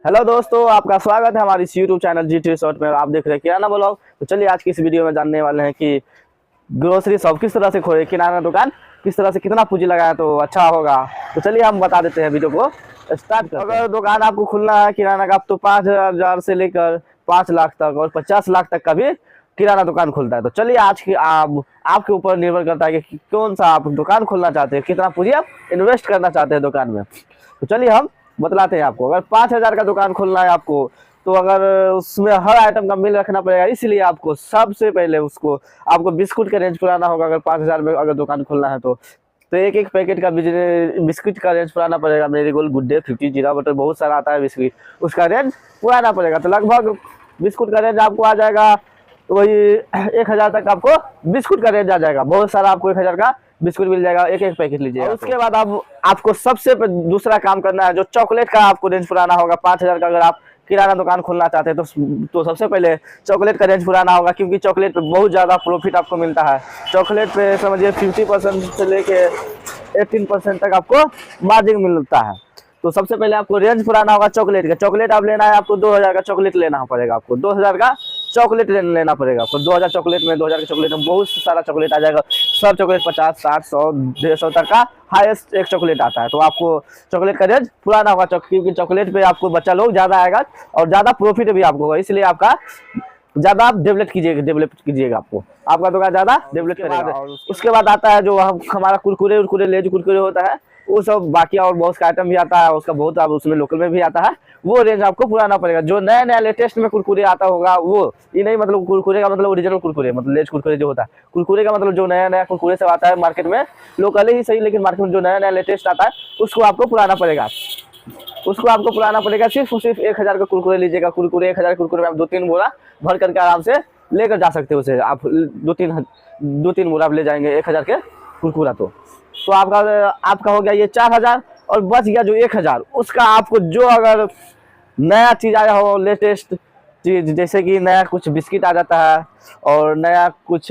Hello दोस्तों, आपका स्वागत है हमारी इस यूट्यूब चैनल GT शॉर्ट में। आप देख रहे हैं किराना ब्लॉग। तो चलिए आज की इस वीडियो में जानने वाले हैं कि ग्रोसरी शॉप किस तरह से खोले, किराना दुकान किस तरह से कितना पूंजी लगाया तो अच्छा होगा। तो चलिए हम बता देते हैं, वीडियो को स्टार्ट करते हैं। अगर दुकान आपको खुलना है किराना का, तो 5,000 से लेकर 5 लाख तक और 50 लाख तक का भी किराना दुकान खुलता है। तो चलिए आज की आपके ऊपर निर्भर करता है कि कौन सा आप दुकान खोलना चाहते हैं, कितना पूंजी आप इन्वेस्ट करना चाहते हैं दुकान में। तो चलिए हम बतलाते हैं आपको। अगर 5,000 का दुकान खोलना है आपको, तो अगर उसमें हर आइटम का बिल रखना पड़ेगा, इसलिए आपको सबसे पहले आपको बिस्कुट का रेंज पुराना होगा। अगर 5,000 में अगर दुकान खोलना है तो एक एक पैकेट का बिस्किट का रेंज पुराना पड़ेगा। मेरीगोल्ड, गुड डे, 50, जीरा बटर, बहुत सारा आता है बिस्किट, उसका रेंज पुराना पड़ेगा। तो लगभग बिस्कुट का रेंज आपको आ जाएगा, तो वही 1,000 तक आपको बिस्कुट का रेंज आ जाएगा। बहुत सारा आपको 1,000 का बिस्कुट मिल जाएगा, एक एक पैकेट लीजिएगा। उसके बाद आपको सबसे दूसरा काम करना है, जो चॉकलेट का आपको रेंज पुराना होगा। 5,000 का अगर आप किराना दुकान खोलना चाहते हैं तो सबसे पहले चॉकलेट का रेंज पुराना होगा, क्योंकि चॉकलेट पे बहुत ज़्यादा प्रॉफिट आपको मिलता है। चॉकलेट पे समझिए 50% से लेके 18% तक आपको मार्जिन मिलता है। तो सबसे पहले आपको रेंज पुराना होगा चॉकलेट का। चॉकलेट आप लेना है, आपको 2,000 का चॉकलेट लेना पड़ेगा। आपको 2,000 का चॉकलेट लेना पड़ेगा। तो 2,000 चॉकलेट में 2,000 के चॉकलेट में बहुत सारा चॉकलेट आ जाएगा। सब चॉकलेट 50, 60, 100, 150 तक का हाईएस्ट एक चॉकलेट आता है। तो आपको चॉकलेट का रेंज पुराना होगा, क्योंकि चॉकलेट पे आपको बच्चा लोग ज़्यादा आएगा और ज़्यादा प्रॉफिट भी आपको होगा, इसलिए आपका ज़्यादा आप डेवलप कीजिएगा। आपका दुकान ज़्यादा डेवलप करेगा। उसके बाद आता है जो हमारा कुरकुरे लेज कुरकुरे होता है, वो सब बाकी और बहुत का आइटम भी आता है। उसका बहुत अब उसमें लोकल में भी आता है, वो रेंज आपको पुराना पड़ेगा। जो नया नया लेटेस्ट में कुरकुरे आता होगा वो, ये नहीं मतलब कुरकुरे का मतलब ओरिजिनल कुरकुरे, मतलब लेज कुरकुरे जो होता है। कुरकुरे का मतलब जो नया नया कुरकुरे सब आता है मार्केट में, लोकल ही सही, लेकिन मार्केट में जो नया नया लेटेस्ट आता है उसको आपको पुराना पड़ेगा। सिर्फ 1,000 का कुरकुरे लीजिएगा। 1,000 कुरकुरे में आप 2-3 बोरा भर करके आराम से लेकर जा सकते हो। उसे आप 2-3 बोरा आप ले जाएंगे 1,000 के कुरकुरा। तो आपका हो गया ये 4,000, और बच गया जो 1,000, उसका आपको जो अगर नया चीज़ आया हो, लेटेस्ट चीज़, जैसे कि नया कुछ बिस्किट आ जाता है और नया कुछ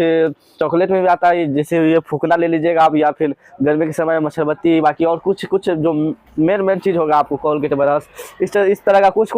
चॉकलेट में भी आता है, जैसे ये फूकना ले लीजिएगा आप, या फिर गर्मी के समय मच्छरबत्ती, बाकी और कुछ जो मेन चीज़ होगा आपको, कोलगेट ब्रश, इस तरह का कुछ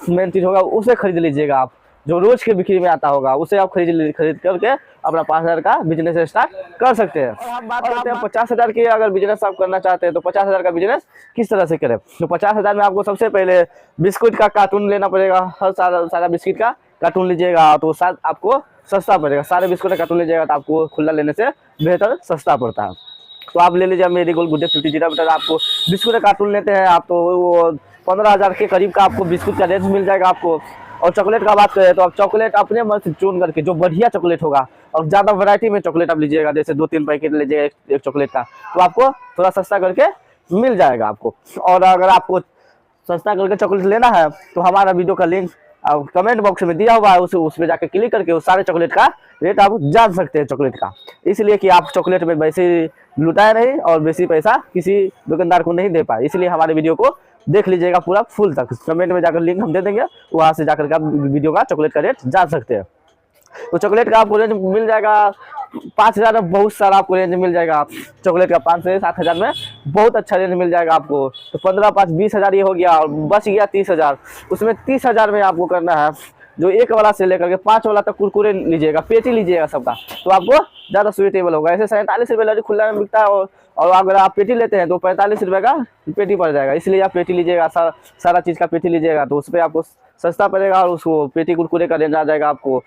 मेन चीज़ होगा, उसे खरीद लीजिएगा आप। जो रोज की बिक्री में आता होगा उसे आप खरीद करके अपना 5,000 का बिजनेस स्टार्ट कर सकते हैं। और हम बात करते हैं 50,000 की। अगर बिजनेस आप करना चाहते हैं तो 50,000 का बिजनेस किस तरह से करें। तो 50,000 में आपको सबसे पहले बिस्कुट का कार्टून लेना पड़ेगा। हर सारा बिस्किट का कार्टून लीजिएगा तो आपको सस्ता पड़ेगा। सारे बिस्कुट का कार्टून लीजिएगा तो आपको खुला लेने से बेहतर सस्ता पड़ता है। तो आप ले लीजिए मेरीगोल्ड, गुड डे, 50, जीरा बटर। आपको बिस्कुट का कार्टून लेते हैं आप, तो वो 15,000 के करीब का आपको बिस्कुट का रेंज मिल जाएगा आपको। और चॉकलेट का बात करें तो आप चॉकलेट अपने मन से चुन करके, जो बढ़िया चॉकलेट होगा, और ज़्यादा वैरायटी में चॉकलेट आप लीजिएगा, जैसे 2-3 पैकेट लीजिएगा एक चॉकलेट का, तो आपको थोड़ा सस्ता करके मिल जाएगा आपको। और अगर आपको सस्ता करके चॉकलेट लेना है तो हमारा वीडियो का लिंक कमेंट बॉक्स में दिया हुआ है, उस पर जाकर क्लिक करके उस सारे चॉकलेट का रेट आप जान सकते हैं चॉकलेट का। इसलिए कि आप चॉकलेट में वैसे लुटाए नहीं और बेसी पैसा किसी दुकानदार को नहीं दे पाए, इसलिए हमारे वीडियो को देख लीजिएगा पूरा फुल तक। कमेंट में जाकर लिंक हम दे देंगे, वहाँ से जाकर के आप वीडियो का चॉकलेट का रेट जान सकते हैं। तो चॉकलेट का आपको रेंज मिल जाएगा 5,000 में, बहुत सारा आपको रेंज मिल जाएगा। चॉकलेट का 5 से 7,000 में बहुत अच्छा रेंज मिल जाएगा आपको। तो 15, 5, 20,000 ये हो गया, और बच गया 30,000। उसमें 30,000 में आपको करना है जो 1 वाला से लेकर के 5 वाला तक कुरकुरे लीजिएगा, पेटी लीजिएगा सबका, तो आपको ज़्यादा सुटेबल होगा। ऐसे 47 रुपये खुला में बिकता है, और अगर आप पेटी लेते हैं तो 45 रुपये का पेटी पड़ जाएगा। इसलिए आप पेटी लीजिएगा, सारा चीज़ का पेटी लीजिएगा, तो उस पर आपको सस्ता पड़ेगा। और उसको पेटी कुरकुरे का रेंज आ जाएगा आपको,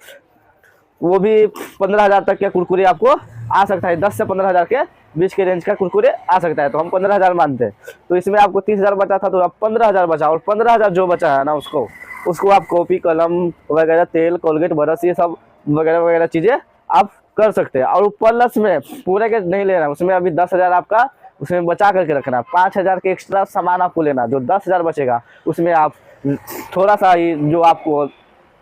वो भी 15,000 तक के कुरकुरे आपको आ सकता है। 10 से 15,000 के बीच के रेंज का कुरकुरे आ सकता है, तो हम 15,000 मानते हैं। तो इसमें आपको 30,000 बचा था, तो अब 15,000 बचा, और 15,000 जो बचा है ना, उसको आप कॉपी, कलम वगैरह, तेल, कोलगेट, ब्रश, ये सब वगैरह वगैरह चीज़ें आप कर सकते हैं। और प्लस में पूरे के नहीं लेना, उसमें अभी 10,000 आपका उसमें बचा करके रखना। 5,000 के एक्स्ट्रा सामान आपको लेना, जो 10,000 बचेगा उसमें आप थोड़ा सा ही जो आपको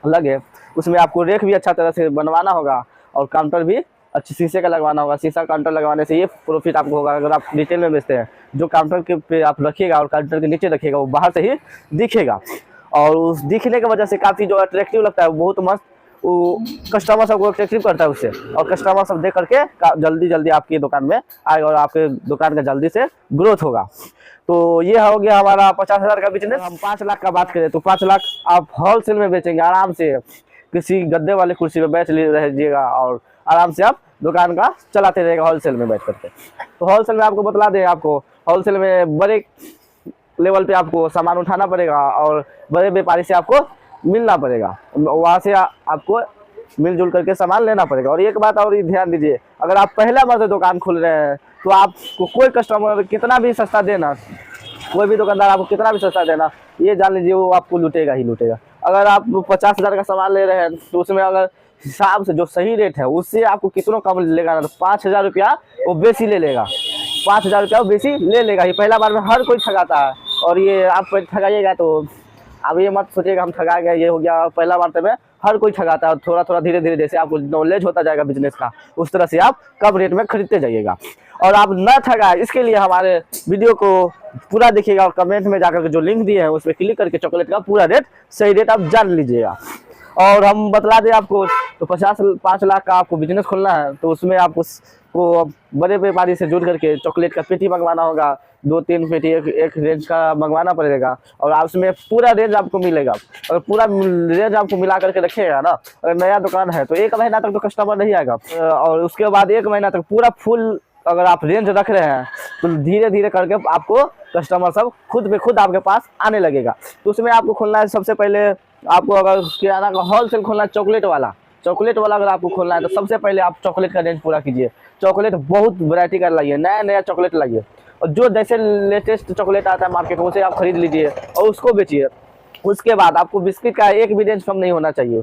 लगे, उसमें आपको रेक भी अच्छा तरह से बनवाना होगा, और काउंटर भी अच्छे शीशे का लगवाना होगा। शीशा काउंटर लगवाने से ये प्रॉफिट आपको होगा। अगर आप रिटेल में बेचते हैं, जो काउंटर के पे आप रखिएगा और काउंटर के नीचे रखिएगा, वो बाहर से ही दिखेगा, और उस दिखने की वजह से काफ़ी जो अट्रैक्टिव लगता है, बहुत मस्त वो कस्टमर सबको अट्रैक्टिव करता है उससे, और कस्टमर सब देख करके जल्दी जल्दी आपकी दुकान में आएगा और आपके दुकान का जल्दी से ग्रोथ होगा। तो ये हो गया हमारा 50,000 का बिजनेस। हम 5 लाख का बात करें तो 5 लाख आप होलसेल में बेचेंगे आराम से, किसी गद्दे वाली कुर्सी पे बैठ रहिएगा और आराम से आप दुकान का चलाते रहेगा होलसेल में बैठ करके। तो होलसेल में आपको बतला दें, आपको होलसेल में बड़े लेवल पे आपको सामान उठाना पड़ेगा और बड़े व्यापारी से आपको मिलना पड़ेगा, वहाँ से आपको मिलजुल करके सामान लेना पड़ेगा। और एक बात और ध्यान दीजिए, अगर आप पहला बार से दुकान खोल रहे हैं तो आपको कोई कस्टमर कितना भी सस्ता देना, कोई भी दुकानदार आपको कितना भी सस्ता देना, ये जान लीजिए वो आपको लूटेगा ही लूटेगा। अगर आप 50,000 का सामान ले रहे हैं तो उसमें अगर हिसाब से जो सही रेट है उससे आपको कितना कम लेगा ना, तो 5,000 रुपया वो बेसी ले लेगा, 5,000 रुपया वो बेसी ले लेगा ही। पहला बार में हर कोई ठगाता है, और ये आप ठगाइएगा तो अब ये मत सोचिएगा हम ठगा गए, ये हो गया पहला बार में हर कोई ठगाता है। थोड़ा थोड़ा धीरे धीरे जैसे आपको नॉलेज होता जाएगा बिजनेस का, उस तरह से आप कम रेट में खरीदते जाइएगा। और आप न ठगाए इसके लिए हमारे वीडियो को पूरा देखिएगा, और कमेंट में जाकर के जो लिंक दिए हैं उस पर क्लिक करके चॉकलेट का पूरा रेट सही रेट आप जान लीजिएगा। और हम बतला दें आपको, तो 5 लाख का आपको बिजनेस खोलना है तो उसमें आपको बड़े व्यापारी से जुड़ करके चॉकलेट का पेटी मंगवाना होगा, 2-3 पेटी एक रेंज का मंगवाना पड़ेगा, और आप उसमें पूरा रेंज आपको मिलेगा। अगर पूरा रेंज आपको मिला करके रखिएगा ना, अगर नया दुकान है तो 1 महीना तक तो कस्टमर नहीं आएगा, और उसके बाद 1 महीना तक पूरा फुल अगर आप रेंज रख रहे हैं तो धीरे धीरे करके आपको कस्टमर सब खुद पे खुद आपके पास आने लगेगा। तो उसमें आपको खोलना है, सबसे पहले आपको अगर किराना का होलसेल खोलना है, चॉकलेट वाला अगर आपको खोलना है तो सबसे पहले आप चॉकलेट का रेंज पूरा कीजिए। चॉकलेट बहुत वैरायटी का लाइए, नया चॉकलेट लाइए, और जो जैसे लेटेस्ट चॉकलेट आता है मार्केट में उसे आप खरीद लीजिए और उसको बेचिए। उसके बाद आपको बिस्किट का एक भी रेंज कम नहीं होना चाहिए,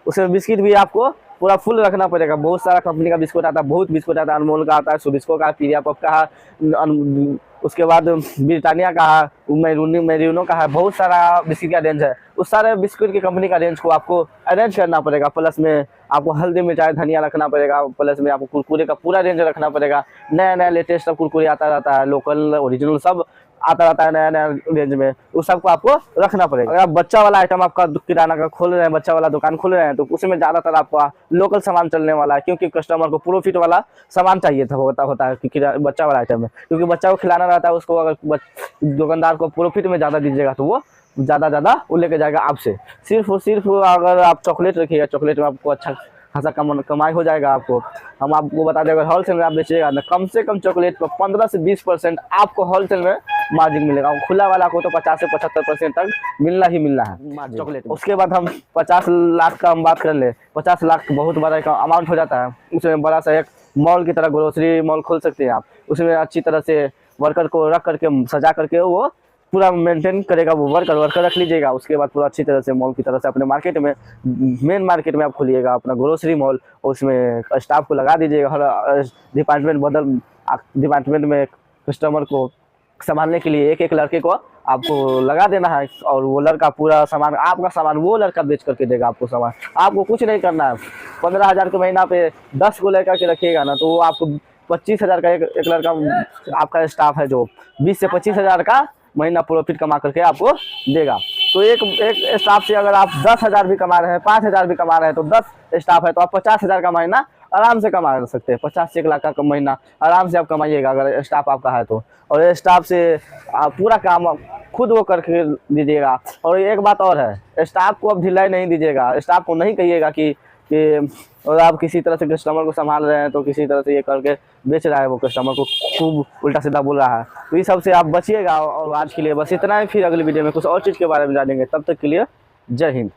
उसमें बिस्किट भी आपको पूरा फुल रखना पड़ेगा। बहुत सारा कंपनी का बिस्कुट आता है, बहुत बिस्कुट आता है, अनमोल का आता है, सुबिस्को का, पीरिया पप का है, उसके बाद ब्रिटानिया का है, मेरिनो का है, बहुत सारा बिस्किट का रेंज है। उस सारे बिस्कुट की कंपनी का रेंज को आपको अरेंज करना पड़ेगा। प्लस में आपको हल्दी मिर्चाई धनिया रखना पड़ेगा, प्लस में आपको कुरकुरे का पूरा रेंज रखना पड़ेगा। नया लेटेस्ट सब कुरकुरे आता रहता है, लोकल ओरिजिनल सब आता रहता है नया रेंज में, उस सबको आपको रखना पड़ेगा। अगर आप बच्चा वाला आइटम आपका किराना का खोल रहे हैं, बच्चा वाला दुकान खोल रहे हैं, तो उसमें ज़्यादातर आपका लोकल सामान चलने वाला है, क्योंकि कस्टमर को प्रोफिट वाला सामान चाहिए था होता है कि बच्चा वाला आइटम है, क्योंकि बच्चा को खिलाना रहता है उसको। अगर दुकानदार को प्रॉफिट में ज़्यादा दीजिएगा तो वो ज़्यादा वो लेके जाएगा आपसे। सिर्फ और सिर्फ अगर आप चॉकलेट रखिएगा, चॉकलेट में आपको अच्छा खासा कमाई हो जाएगा। आपको हम आपको बता दें, अगर होलसेल में आप बेचिएगा ना, कम से कम चॉकलेट पर 15 से 20% आपको होलसेल में मार्जिन मिलेगा। खुला वाला को तो 50 से 75% तक मिलना ही मिलना है चॉकलेट। उसके बाद हम 50 लाख का हम बात कर ले, 50 लाख बहुत बड़ा एक अमाउंट हो जाता है। उसमें बड़ा सा एक मॉल की तरह ग्रोसरी मॉल खोल सकते हैं आप। उसमें अच्छी तरह से वर्कर को रख करके सजा करके वो पूरा मेंटेन करेगा, वो वर्कर रख लीजिएगा। उसके बाद पूरा अच्छी तरह से मॉल की तरह से अपने मार्केट में, मेन मार्केट में आप खोलिएगा अपना ग्रोसरी मॉल, और उसमें स्टाफ को लगा दीजिएगा। हर डिपार्टमेंट में कस्टमर को संभालने के लिए एक लड़के को आपको लगा देना है, और वो लड़का पूरा सामान, आपका सामान वो लड़का बेच करके देगा आपको सामान। आपको कुछ नहीं करना है। 15,000 के महीना पे 10 को लड़का के रखिएगा ना, तो वो आपको 25,000 का एक लड़का आपका स्टाफ है जो 20 से 25,000 का महीना प्रॉफिट कमा करके आपको देगा। तो एक स्टाफ से अगर आप 10,000 भी कमा रहे हैं, 5,000 भी कमा रहे हैं, तो 10 स्टाफ है तो आप 50,000 का महीना आराम से कमा सकते हैं। 50 से 1 लाख का महीना आराम से आप कमाइएगा अगर स्टाफ आपका है तो। और स्टाफ से आप पूरा काम खुद वो करके दीजिएगा। और एक बात और है, स्टाफ को अब ढिलाई नहीं दीजिएगा। स्टाफ को नहीं कहिएगा कि और आप किसी तरह से कस्टमर को संभाल रहे हैं तो किसी तरह से ये करके बेच रहा है, वो कस्टमर को खूब उल्टा सीधा बोल रहा है। तो ये सब से आप बचिएगा। और आज के लिए बस इतना ही, फिर अगली वीडियो में कुछ और चीज़ के बारे में जानेंगे। तब तक के लिए जय हिंद।